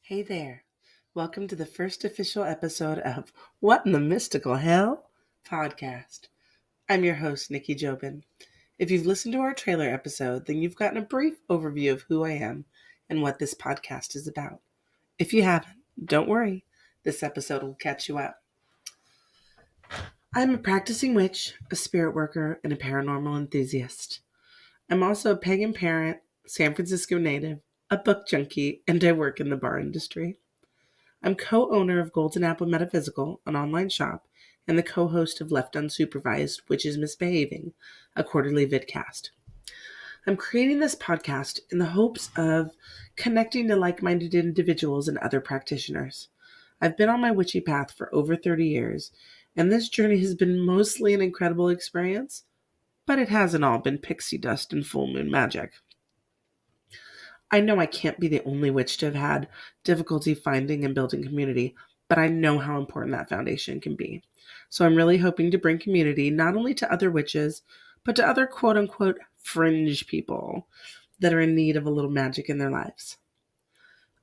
Hey there. Welcome to the first official episode of What in the Mystical Hell podcast. I'm your host, Nikki Jobin. If you've listened to our trailer episode, then you've gotten a brief overview of who I am and what this podcast is about. If you haven't, don't worry. This episode will catch you up. I'm a practicing witch, a spirit worker, and a paranormal enthusiast. I'm also a pagan parent, San Francisco native, a book junkie, and I work in the bar industry. I'm co-owner of Golden Apple Metaphysical, an online shop, and the co-host of Left Unsupervised, which is Misbehaving, a quarterly vidcast. I'm creating this podcast in the hopes of connecting to like-minded individuals and other practitioners. I've been on my witchy path for over 30 years, and this journey has been mostly an incredible experience, but it hasn't all been pixie dust and full moon magic. I know I can't be the only witch to have had difficulty finding and building community, but I know how important that foundation can be. So I'm really hoping to bring community not only to other witches, but to other quote-unquote fringe people that are in need of a little magic in their lives.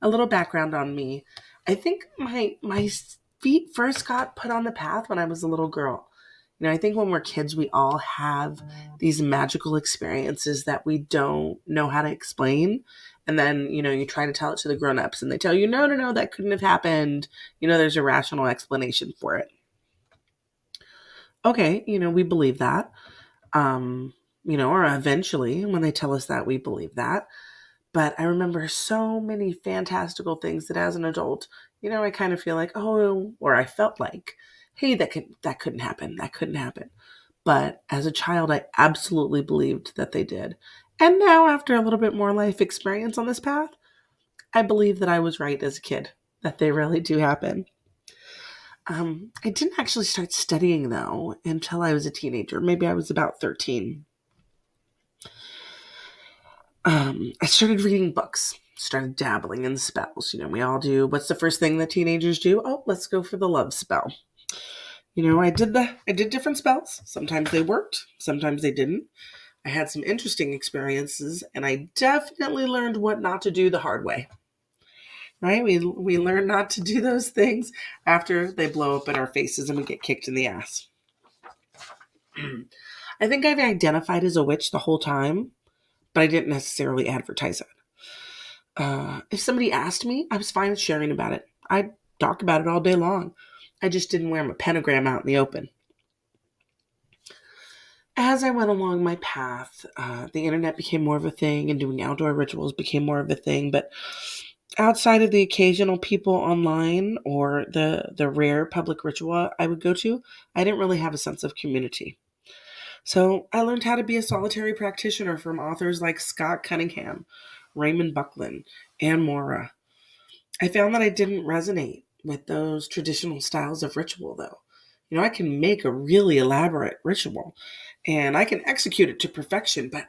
A little background on me. I think my feet first got put on the path when I was a little girl. I think when we're kids, we all have these magical experiences that we don't know how to explain. And then, you try to tell it to the grown-ups and they tell you, no, that couldn't have happened. There's a rational explanation for it. Okay, we believe that. Or eventually when they tell us that, we believe that. But I remember so many fantastical things that as an adult, I kind of feel like, or I felt like, hey, that couldn't happen. That couldn't happen. But as a child, I absolutely believed that they did. And now, after a little bit more life experience on this path, I believe that I was right as a kid, that they really do happen. I didn't actually start studying, though, until I was a teenager. Maybe I was about 13. I started reading books, started dabbling in spells. We all do. What's the first thing that teenagers do? Oh, let's go for the love spell. I did different spells. Sometimes they worked, sometimes they didn't. I had some interesting experiences, and I definitely learned what not to do the hard way. Right? We learn not to do those things after they blow up in our faces and we get kicked in the ass. I think I've identified as a witch the whole time, but I didn't necessarily advertise it. If somebody asked me, I was fine with sharing about it. I'd talk about it all day long. I just didn't wear my pentagram out in the open. As I went along my path, the internet became more of a thing and doing outdoor rituals became more of a thing. But outside of the occasional people online or the rare public ritual I would go to, I didn't really have a sense of community. So I learned how to be a solitary practitioner from authors like Scott Cunningham, Raymond Buckland, and Mora. I found that I didn't resonate with those traditional styles of ritual, though. I can make a really elaborate ritual and I can execute it to perfection, but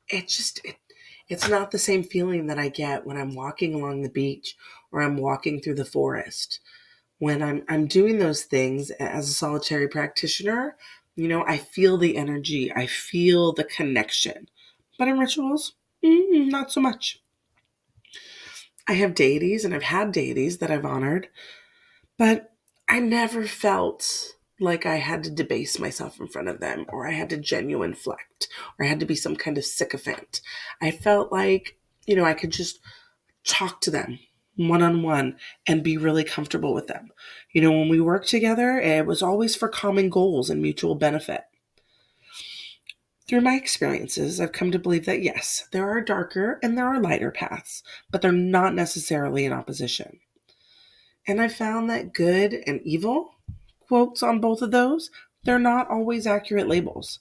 it's not the same feeling that I get when I'm walking along the beach or I'm walking through the forest. When I'm doing those things as a solitary practitioner, I feel the energy, I feel the connection. But in rituals, not so much. I have deities and I've had deities that I've honored, but I never felt like I had to debase myself in front of them, or I had to genuflect, or I had to be some kind of sycophant. I felt like, I could just talk to them one-on-one and be really comfortable with them. When we worked together, it was always for common goals and mutual benefit. Through my experiences, I've come to believe that yes, there are darker and there are lighter paths, but they're not necessarily in opposition. And I found that good and evil, quotes on both of those, they're not always accurate labels.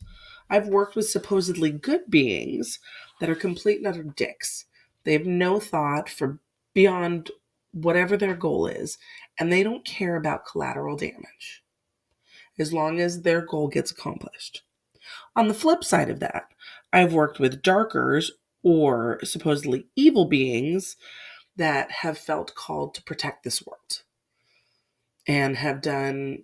I've worked with supposedly good beings that are complete and utter dicks. They have no thought for beyond whatever their goal is, and they don't care about collateral damage as long as their goal gets accomplished. On the flip side of that, I've worked with darkers or supposedly evil beings that have felt called to protect this world and have done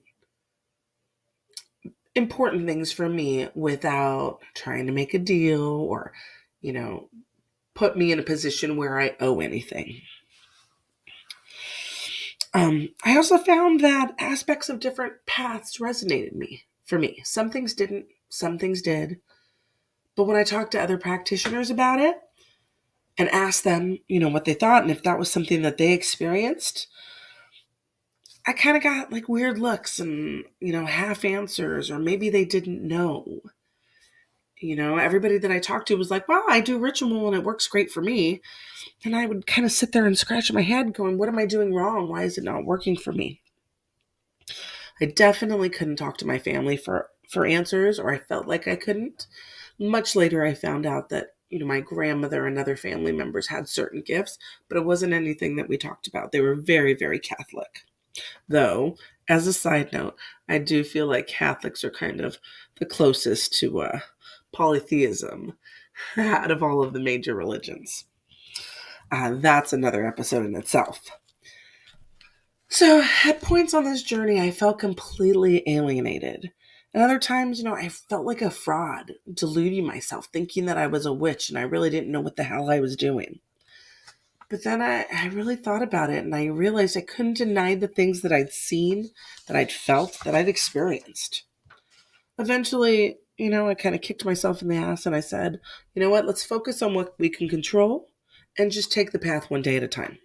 important things for me without trying to make a deal or, put me in a position where I owe anything. I also found that aspects of different paths resonated for me. Some things didn't, some things did. But when I talked to other practitioners about it and asked them, what they thought and if that was something that they experienced, I kind of got like weird looks and, half answers, or maybe they didn't know. Everybody that I talked to was like, well, I do ritual and it works great for me. And I would kind of sit there and scratch my head going, what am I doing wrong? Why is it not working for me? I definitely couldn't talk to my family for answers, or I felt like I couldn't. Much later, I found out that, my grandmother and other family members had certain gifts, but it wasn't anything that we talked about. They were very, very Catholic. Though, as a side note, I do feel like Catholics are kind of the closest to polytheism out of all of the major religions. That's another episode in itself. So at points on this journey, I felt completely alienated. And other times, I felt like a fraud, deluding myself, thinking that I was a witch and I really didn't know what the hell I was doing. But then I really thought about it and I realized I couldn't deny the things that I'd seen, that I'd felt, that I'd experienced. Eventually, I kind of kicked myself in the ass and I said, you know what, let's focus on what we can control and just take the path one day at a time.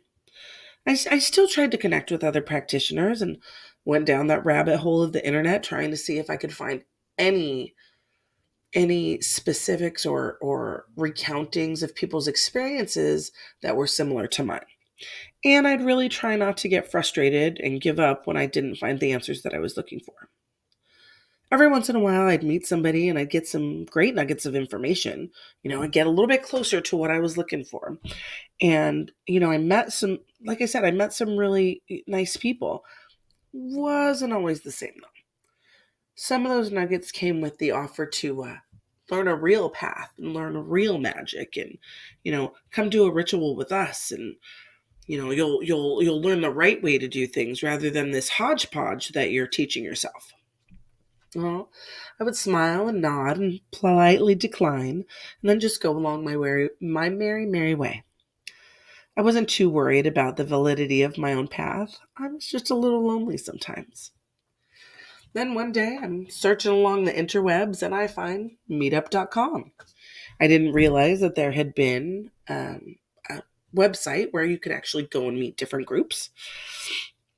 I still tried to connect with other practitioners and went down that rabbit hole of the internet trying to see if I could find any specifics or recountings of people's experiences that were similar to mine. And I'd really try not to get frustrated and give up when I didn't find the answers that I was looking for. Every once in a while, I'd meet somebody and I'd get some great nuggets of information. I'd get a little bit closer to what I was looking for. And, I met some, like I said, I met some really nice people. Wasn't always the same, though. Some of those nuggets came with the offer to learn a real path and learn real magic and, come do a ritual with us. And, you'll learn the right way to do things rather than this hodgepodge that you're teaching yourself. Well, I would smile and nod and politely decline and then just go along my merry way. I wasn't too worried about the validity of my own path. I was just a little lonely sometimes. Then one day I'm searching along the interwebs and I find meetup.com. I didn't realize that there had been a website where you could actually go and meet different groups.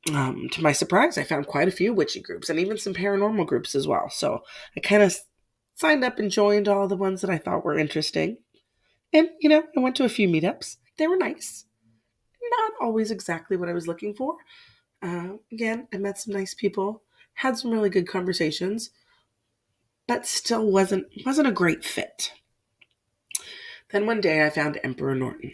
To my surprise, I found quite a few witchy groups and even some paranormal groups as well. So I kind of signed up and joined all the ones that I thought were interesting. And, I went to a few meetups. They were nice. Not always exactly what I was looking for. Again, I met some nice people, had some really good conversations, but still wasn't a great fit. Then one day I found Emperor Norton.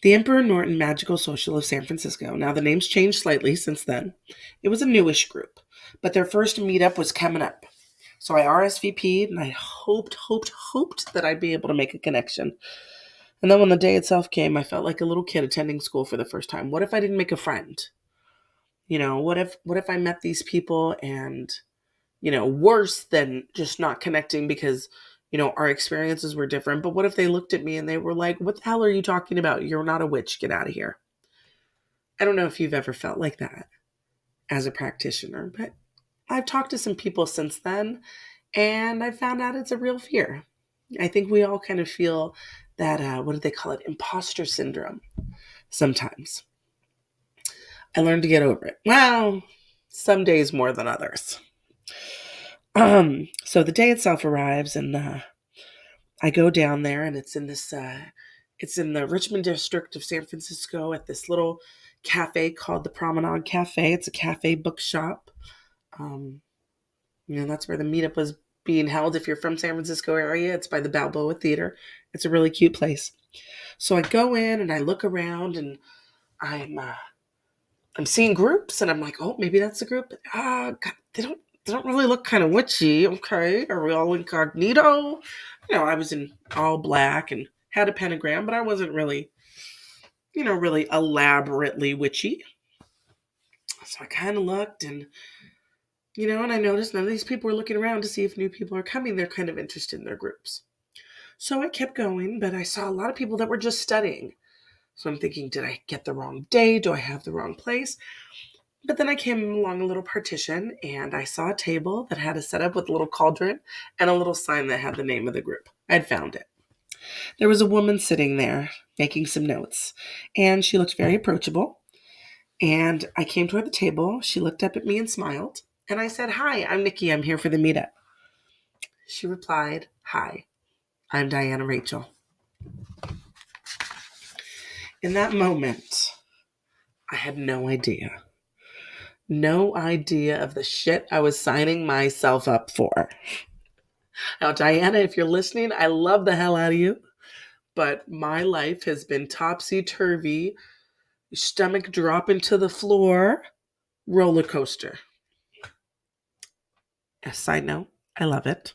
The Emperor Norton Magical Social of San Francisco. Now, the name's changed slightly since then. It was a newish group, but their first meetup was coming up. So I RSVP'd and I hoped that I'd be able to make a connection. And then when the day itself came, I felt like a little kid attending school for the first time. What if I didn't make a friend? What if I met these people and, worse than just not connecting because our experiences were different. But what if they looked at me and they were like, what the hell are you talking about? You're not a witch. Get out of here. I don't know if you've ever felt like that as a practitioner, but I've talked to some people since then and I found out it's a real fear. I think we all kind of feel that, what do they call it? Imposter syndrome sometimes. I learned to get over it. Well, some days more than others. So the day itself arrives and I go down there and it's in the Richmond district of San Francisco at this little cafe called the Promenade Cafe. It's a cafe bookshop. That's where the meetup was being held. If you're from San Francisco area, it's by the Balboa Theater. It's a really cute place. So I go in and I look around and I'm seeing groups and I'm like, oh, maybe that's a group. God, they don't really look kind of witchy. Okay, are we all incognito? I was in all black and had a pentagram, but I wasn't really, really elaborately witchy. So I kind of looked and, and I noticed none of these people were looking around to see if new people are coming. They're kind of interested in their groups. So I kept going, but I saw a lot of people that were just studying. So I'm thinking, did I get the wrong day? Do I have the wrong place? But then I came along a little partition and I saw a table that had a setup with a little cauldron and a little sign that had the name of the group. I'd found it. There was a woman sitting there making some notes, and she looked very approachable. And I came toward the table. She looked up at me and smiled. And I said, "Hi, I'm Nikki. I'm here for the meetup." She replied, "Hi, I'm Diana Rachel." In that moment, I had no idea. No idea of the shit I was signing myself up for. Now, Diana, if you're listening, I love the hell out of you, but my life has been topsy-turvy, stomach dropping to the floor, roller coaster. A side note, I love it.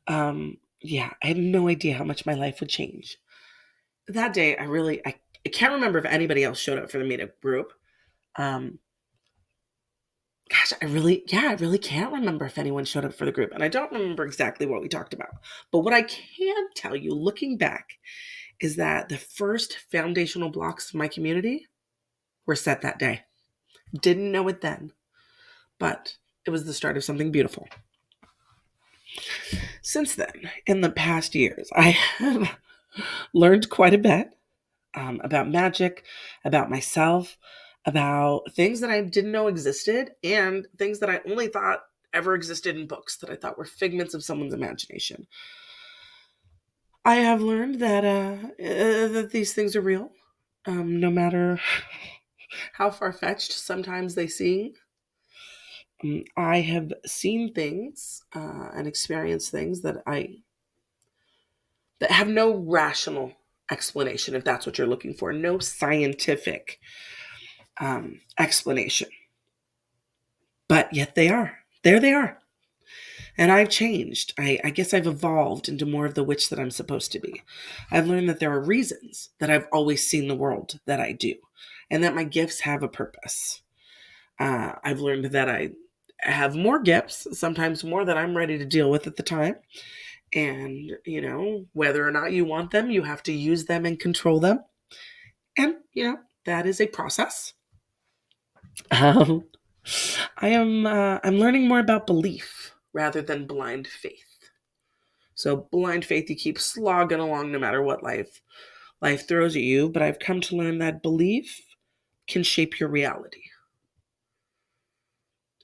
Yeah, I had no idea how much my life would change. That day, I can't remember if anybody else showed up for the meetup group. I really can't remember if anyone showed up for the group. And I don't remember exactly what we talked about. But what I can tell you, looking back, is that the first foundational blocks of my community were set that day. Didn't know it then, but it was the start of something beautiful. Since then, in the past years, I have learned quite a bit about magic, about myself, about things that I didn't know existed, and things that I only thought ever existed in books that I thought were figments of someone's imagination. I have learned that these things are real, no matter how far-fetched sometimes they seem. I have seen things and experienced things that have no rational explanation, if that's what you're looking for, no scientific explanation. But yet they are. There they are. And I've changed. I guess I've evolved into more of the witch that I'm supposed to be. I've learned that there are reasons that I've always seen the world that I do, and that my gifts have a purpose. I've learned that I have more gifts, sometimes more than I'm ready to deal with at the time. And, whether or not you want them, you have to use them and control them. And, that is a process. I'm learning more about belief rather than blind faith. So blind faith, you keep slogging along no matter what life throws at you. But I've come to learn that belief can shape your reality.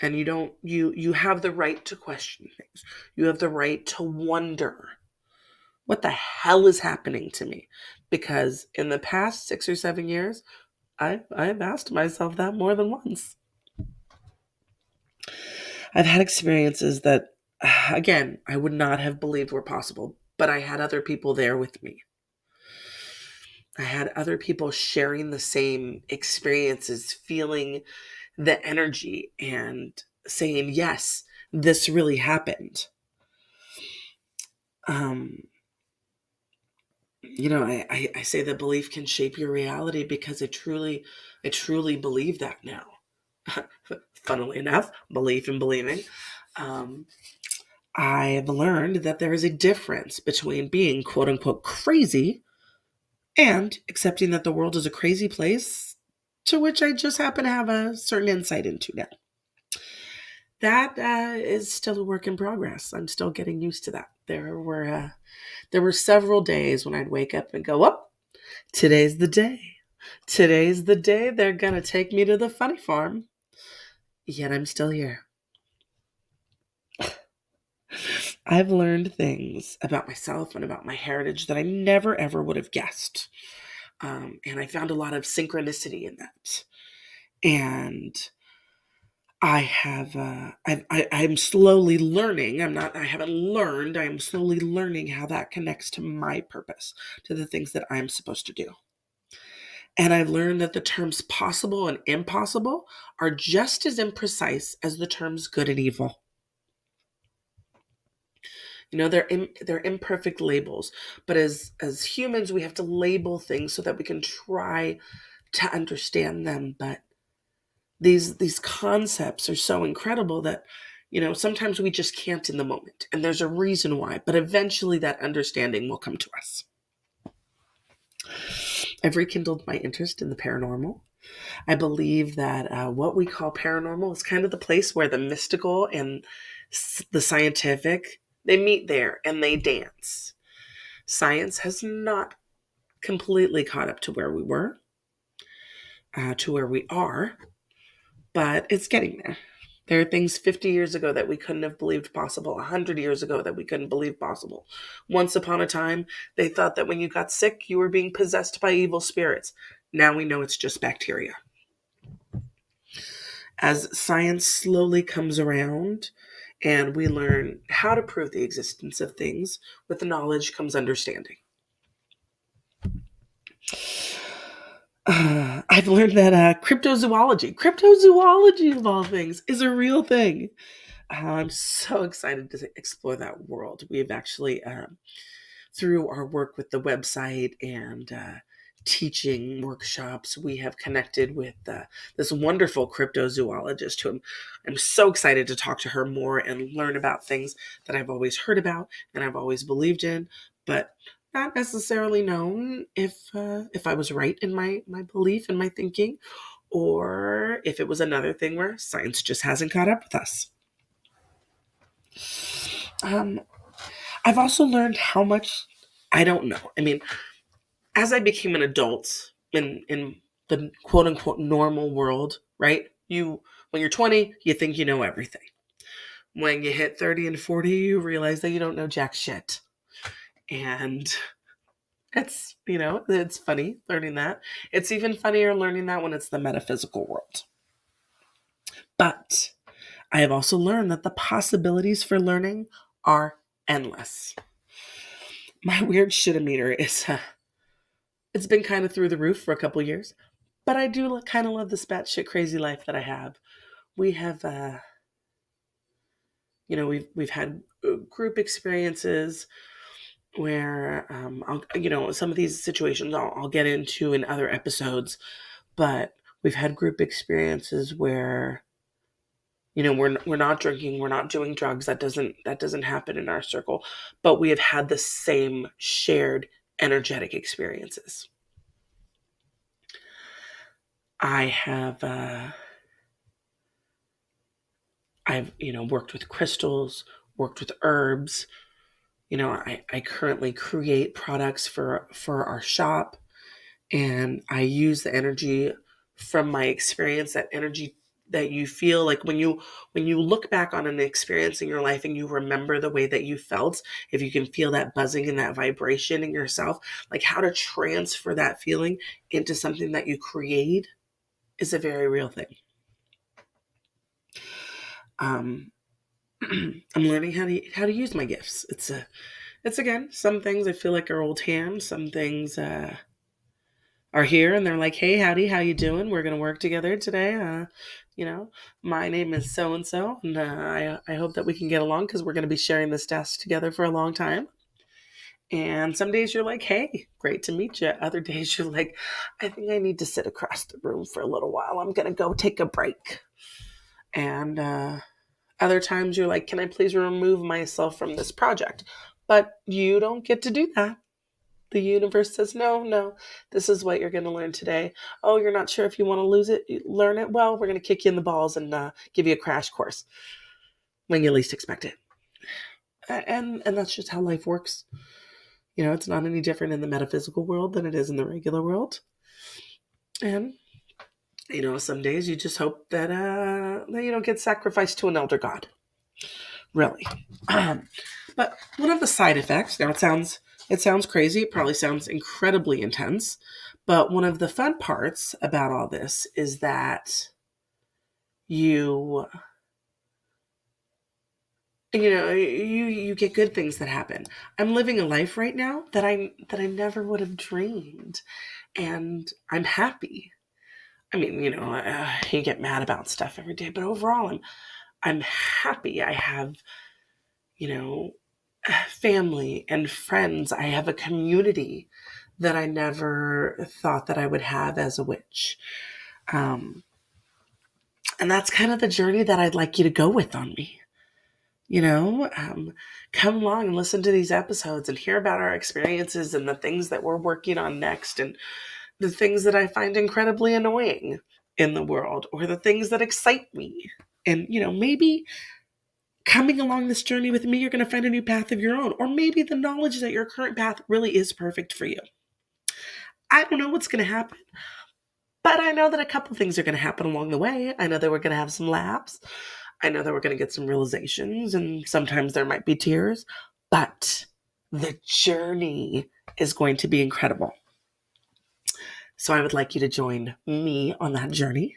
And you have the right to question things. You have the right to wonder, what the hell is happening to me? Because in the past 6 or 7 years, I've asked myself that more than once. I've had experiences that, again, I would not have believed were possible, but I had other people there with me. I had other people sharing the same experiences, feeling the energy and saying, yes, this really happened. I say that belief can shape your reality because I truly believe that now. Funnily enough, belief in believing. I have learned that there is a difference between being quote unquote crazy and accepting that the world is a crazy place, to which I just happen to have a certain insight into now. That is still a work in progress. I'm still getting used to that. There were several days when I'd wake up and go, "Oh, today's the day. Today's the day they're going to take me to the funny farm." Yet I'm still here. I've learned things about myself and about my heritage that I never, ever would have guessed. And I found a lot of synchronicity in that. And I'm slowly learning. I haven't learned. I'm slowly learning how that connects to my purpose, to the things that I'm supposed to do. And I've learned that the terms possible and impossible are just as imprecise as the terms good and evil. They're imperfect labels, but as humans, we have to label things so that we can try to understand them. But these concepts are so incredible that, sometimes we just can't in the moment. And there's a reason why, but eventually that understanding will come to us. I've rekindled my interest in the paranormal. I believe that what we call paranormal is kind of the place where the mystical and the scientific, they meet there and they dance. Science has not completely caught up to where we were, to where we are, but it's getting there. There are things 50 years ago that we couldn't have believed possible, 100 years ago that we couldn't believe possible. Once upon a time, they thought that when you got sick, you were being possessed by evil spirits. Now we know it's just bacteria. As science slowly comes around and we learn how to prove the existence of things, with the knowledge comes understanding. I've learned that cryptozoology of all things, is a real thing. I'm so excited to explore that world. We've actually, through our work with the website and teaching workshops, we have connected with this wonderful cryptozoologist who I'm so excited to talk to her more and learn about things that I've always heard about and I've always believed in, but not necessarily known if I was right in my belief and my thinking, or if it was another thing where science just hasn't caught up with us. I've also learned how much I don't know. I mean, as I became an adult in the quote unquote normal world, right? When you're 20, you think you know everything. When you hit 30 and 40, you realize that you don't know jack shit. And it's funny learning that. It's even funnier learning that when it's the metaphysical world. But I have also learned that the possibilities for learning are endless. My weird shit-o-meter is, it's been kind of through the roof for a couple years, but I do kind of love this batshit crazy life that I have. We have, we've had group experiences where, some of these situations I'll get into in other episodes, but we've had group experiences where, we're not drinking, we're not doing drugs. That doesn't happen in our circle, but we have had the same shared energetic experiences. I have, I've worked with crystals, worked with herbs. I currently create products for our shop, and I use the energy from my experience, that energy that you feel like when you look back on an experience in your life and you remember the way that you felt, if you can feel that buzzing and that vibration in yourself, like how to transfer that feeling into something that you create is a very real thing. I'm learning how to use my gifts. It's again, some things I feel like are old hands, some things are here and they're like, hey, howdy, how you doing? We're going to work together today. My name is so-and-so, and I hope that we can get along because we're going to be sharing this desk together for a long time. And some days you're like, hey, great to meet you. Other days you're like, I think I need to sit across the room for a little while. I'm going to go take a break. And other times you're like, can I please remove myself from this project? But you don't get to do that. The universe says, no, this is what you're going to learn today. Oh, you're not sure if you want to learn it? Well, we're going to kick you in the balls and give you a crash course when you least expect it. And that's just how life works. It's not any different in the metaphysical world than it is in the regular world. And, some days you just hope that you don't get sacrificed to an elder god. Really. But one of the side effects, now it sounds crazy. It probably sounds incredibly intense. But one of the fun parts about all this is that you get good things that happen. I'm living a life right now that I never would have dreamed. And I'm happy. I mean, you get mad about stuff every day, but overall I'm happy. I have, family and friends. I have a community that I never thought that I would have as a witch. And that's kind of the journey that I'd like you to go with on me. Come along and listen to these episodes and hear about our experiences and the things that we're working on next and the things that I find incredibly annoying in the world, or the things that excite me. And, maybe coming along this journey with me, you're going to find a new path of your own, or maybe the knowledge that your current path really is perfect for you. I don't know what's going to happen, but I know that a couple things are going to happen along the way. I know that we're going to have some laughs. I know that we're going to get some realizations, and sometimes there might be tears, but the journey is going to be incredible. So I would like you to join me on that journey.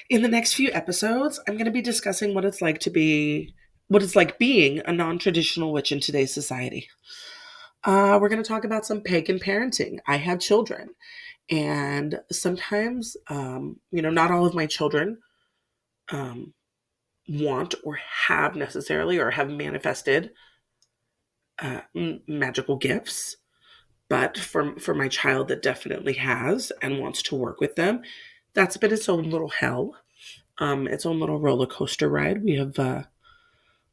In the next few episodes, I'm going to be discussing what it's like being a non-traditional witch in today's society. We're going to talk about some pagan parenting. I have children, and sometimes, not all of my children want or have necessarily or have manifested magical gifts. But for my child that definitely has and wants to work with them, that's been its own little hell, its own little roller coaster ride. We have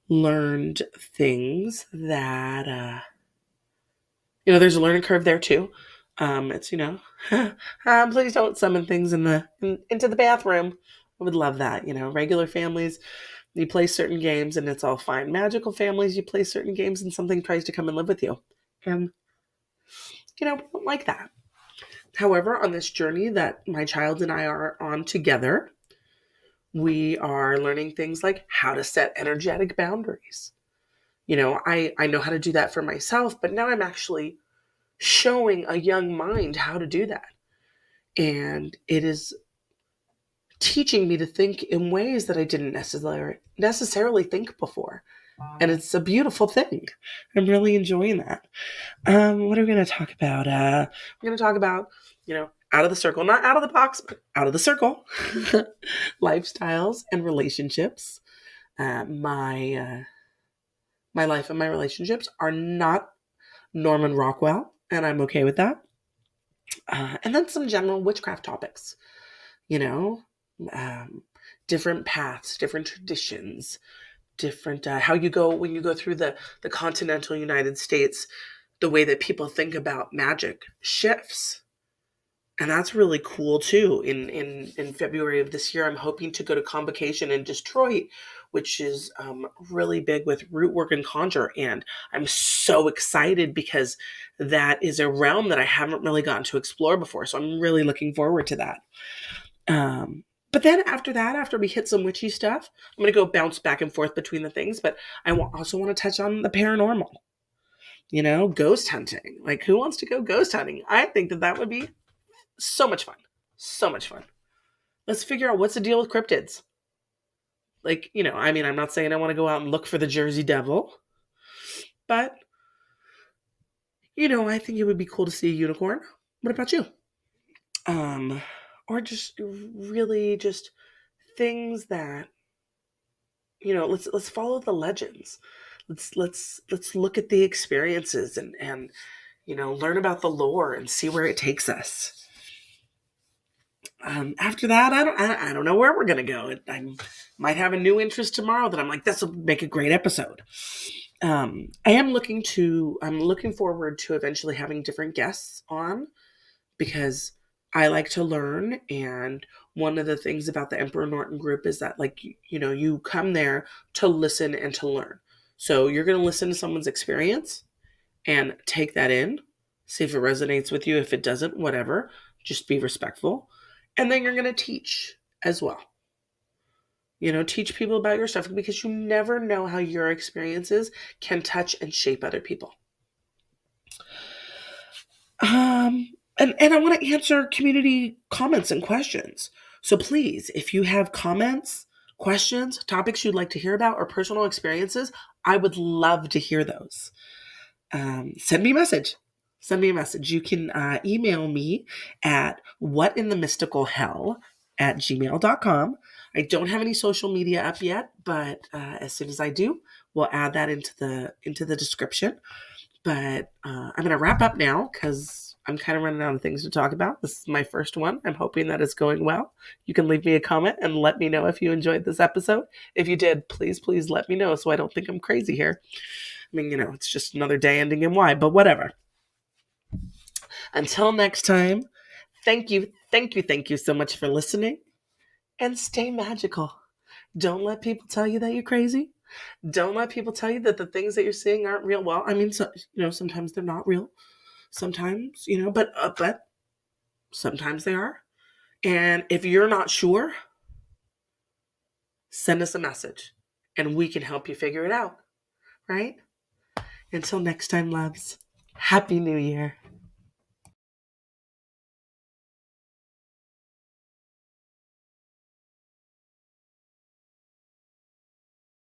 learned things that, there's a learning curve there too. It's, please don't summon things into the bathroom. I would love that. Regular families, you play certain games and it's all fine. Magical families, you play certain games and something tries to come and live with you. And we don't like that. However, on this journey that my child and I are on together, we are learning things like how to set energetic boundaries. I know how to do that for myself, but now I'm actually showing a young mind how to do that. And it is teaching me to think in ways that I didn't necessarily think before. And it's a beautiful thing. I'm really enjoying that. What are we going to talk about? We're going to talk about, out of the circle, not out of the box, but out of the circle, lifestyles and relationships. My life and my relationships are not Norman Rockwell, and I'm okay with that. And then some general witchcraft topics, different paths, different traditions, different, how you go, when you go through the continental United States, the way that people think about magic shifts. And that's really cool too. In February of this year, I'm hoping to go to Convocation in Detroit, which is really big with root work and conjure. And I'm so excited because that is a realm that I haven't really gotten to explore before. So I'm really looking forward to that. But then after that, after we hit some witchy stuff, I'm going to go bounce back and forth between the things. But I also want to touch on the paranormal, ghost hunting. Like, who wants to go ghost hunting? I think that would be so much fun. So much fun. Let's figure out what's the deal with cryptids. Like, I'm not saying I want to go out and look for the Jersey Devil. But, I think it would be cool to see a unicorn. What about you? Or just really just things that, let's follow the legends. Let's look at the experiences and learn about the lore and see where it takes us. After that, I don't know where we're going to go. I might have a new interest tomorrow that I'm like, this will make a great episode. I'm looking forward to eventually having different guests on, because I like to learn. And one of the things about the Emperor Norton group is that, like, you come there to listen and to learn. So you're going to listen to someone's experience and take that in, see if it resonates with you. If it doesn't, whatever, just be respectful. And then you're going to teach as well. Teach people about your stuff, because you never know how your experiences can touch and shape other people. And I want to answer community comments and questions. So please, if you have comments, questions, topics you'd like to hear about, or personal experiences, I would love to hear those. Send me a message. You can email me at whatinthemysticalhell@gmail.com. I don't have any social media up yet, but as soon as I do, we'll add that into the description. But I'm going to wrap up now because I'm kind of running out of things to talk about. This is my first one. I'm hoping that it's going well. You can leave me a comment and let me know if you enjoyed this episode. If you did, please let me know so I don't think I'm crazy here. I mean, it's just another day ending in Y, but whatever. Until next time, Thank you so much for listening, and stay magical. Don't let people tell you that you're crazy. Don't let people tell you that the things that you're seeing aren't real. Well, I mean, sometimes they're not real. Sometimes, but sometimes they are. And if you're not sure, send us a message and we can help you figure it out, right? Until next time, loves. Happy New Year.